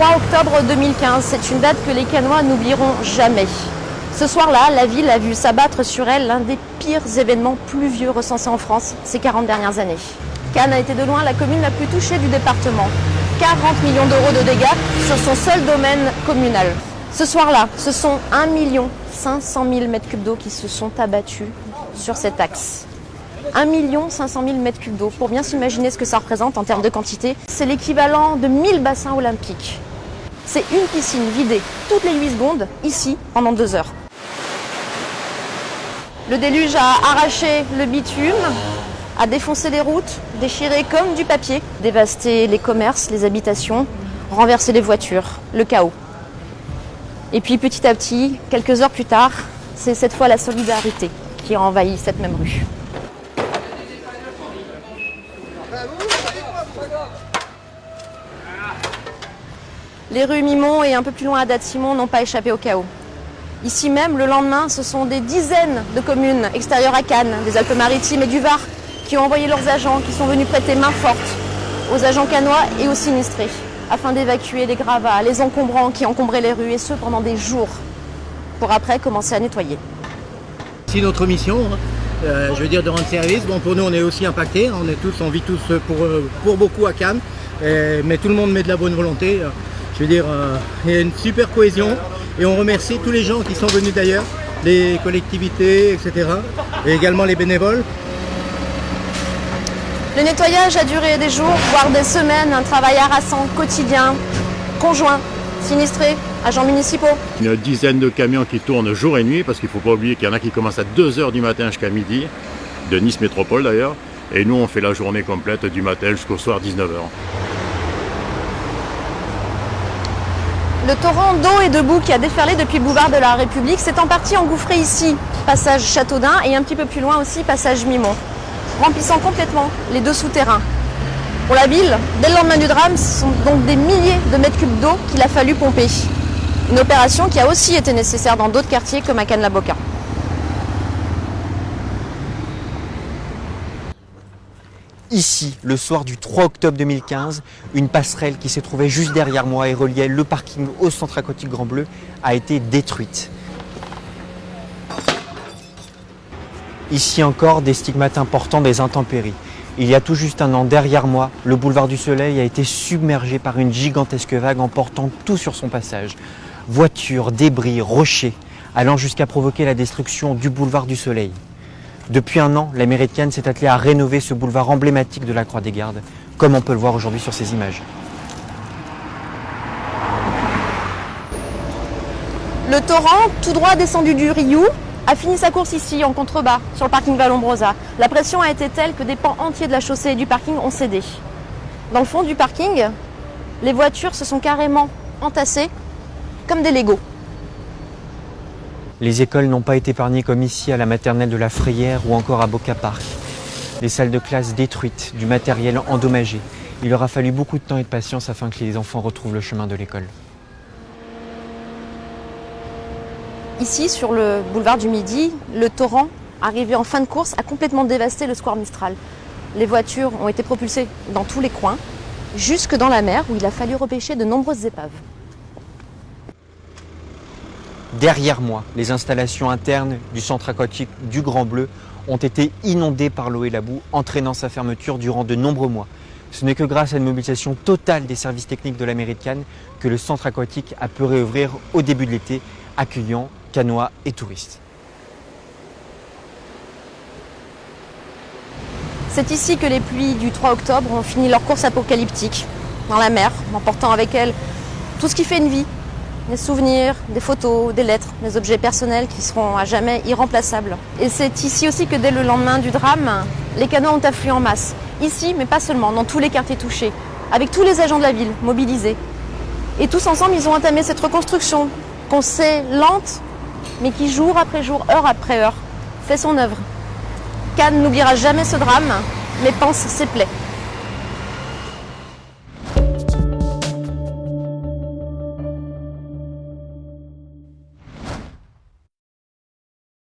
3 octobre 2015, c'est une date que les Cannois n'oublieront jamais. Ce soir-là, la ville a vu s'abattre sur elle l'un des pires événements pluvieux recensés en France ces 40 dernières années. Cannes a été de loin la commune la plus touchée du département. 40 millions d'euros de dégâts sur son seul domaine communal. Ce soir-là, ce sont 1 500 000 m3 d'eau qui se sont abattus sur cet axe. 1 500 000 m3 d'eau. Pour bien s'imaginer ce que ça représente en termes de quantité, c'est l'équivalent de 1000 bassins olympiques. C'est une piscine vidée toutes les 8 secondes, ici, pendant 2 heures. Le déluge a arraché le bitume, a défoncé les routes, déchiré comme du papier, dévasté les commerces, les habitations, renversé les voitures, le chaos. Et puis petit à petit, quelques heures plus tard, c'est cette fois la solidarité qui a envahi cette même rue. Les rues Mimont et un peu plus loin à Date-Simon n'ont pas échappé au chaos. Ici même, le lendemain, ce sont des dizaines de communes extérieures à Cannes, des Alpes-Maritimes et du Var, qui ont envoyé leurs agents, qui sont venus prêter main forte aux agents cannois et aux sinistrés, afin d'évacuer les gravats, les encombrants qui encombraient les rues, et ce pendant des jours, pour après commencer à nettoyer. C'est notre mission, je veux dire, de rendre service. Bon, pour nous, on est aussi impactés, on vit tous pour beaucoup à Cannes, mais tout le monde met de la bonne volonté. Je veux dire, il y a une super cohésion et on remercie tous les gens qui sont venus d'ailleurs, les collectivités, etc. et également les bénévoles. Le nettoyage a duré des jours, voire des semaines, un travail harassant, quotidien, conjoint, sinistrés, agents municipaux. Une dizaine de camions qui tournent jour et nuit, parce qu'il ne faut pas oublier qu'il y en a qui commencent à 2 h du matin jusqu'à midi, de Nice Métropole d'ailleurs, et nous on fait la journée complète du matin jusqu'au soir 19 h. Le torrent d'eau et de boue qui a déferlé depuis le boulevard de la République s'est en partie engouffré ici, passage Châteaudun, et un petit peu plus loin aussi, passage Mimont, remplissant complètement les 2 souterrains. Pour la ville, dès le lendemain du drame, ce sont donc des milliers de mètres cubes d'eau qu'il a fallu pomper. Une opération qui a aussi été nécessaire dans d'autres quartiers comme à Cannes-la-Boca. Ici, le soir du 3 octobre 2015, une passerelle qui se trouvait juste derrière moi et reliait le parking au centre aquatique Grand Bleu a été détruite. Ici encore, des stigmates importants des intempéries. Il y a tout juste un an, derrière moi, le boulevard du Soleil a été submergé par une gigantesque vague emportant tout sur son passage. Voitures, débris, rochers, allant jusqu'à provoquer la destruction du boulevard du Soleil. Depuis un an, la mairie de Cannes s'est attelée à rénover ce boulevard emblématique de la Croix-des-Gardes, comme on peut le voir aujourd'hui sur ces images. Le torrent, tout droit descendu du Rioux, a fini sa course ici, en contrebas, sur le parking Vallombrosa. La pression a été telle que des pans entiers de la chaussée et du parking ont cédé. Dans le fond du parking, les voitures se sont carrément entassées comme des Legos. Les écoles n'ont pas été épargnées comme ici à la maternelle de la Frayère ou encore à Boca Park. Les salles de classe détruites, du matériel endommagé. Il aura fallu beaucoup de temps et de patience afin que les enfants retrouvent le chemin de l'école. Ici, sur le boulevard du Midi, le torrent, arrivé en fin de course, a complètement dévasté le square Mistral. Les voitures ont été propulsées dans tous les coins, jusque dans la mer où il a fallu repêcher de nombreuses épaves. Derrière moi, les installations internes du centre aquatique du Grand Bleu ont été inondées par l'eau et la boue, entraînant sa fermeture durant de nombreux mois. Ce n'est que grâce à une mobilisation totale des services techniques de la mairie de Cannes que le centre aquatique a pu réouvrir au début de l'été, accueillant Cannois et touristes. C'est ici que les pluies du 3 octobre ont fini leur course apocalyptique, dans la mer, emportant avec elles tout ce qui fait une vie. Des souvenirs, des photos, des lettres, des objets personnels qui seront à jamais irremplaçables. Et c'est ici aussi que dès le lendemain du drame, les Cannois ont afflué en masse. Ici, mais pas seulement, dans tous les quartiers touchés, avec tous les agents de la ville mobilisés. Et tous ensemble, ils ont entamé cette reconstruction, qu'on sait lente, mais qui jour après jour, heure après heure, fait son œuvre. Cannes n'oubliera jamais ce drame, mais pense ses plaies.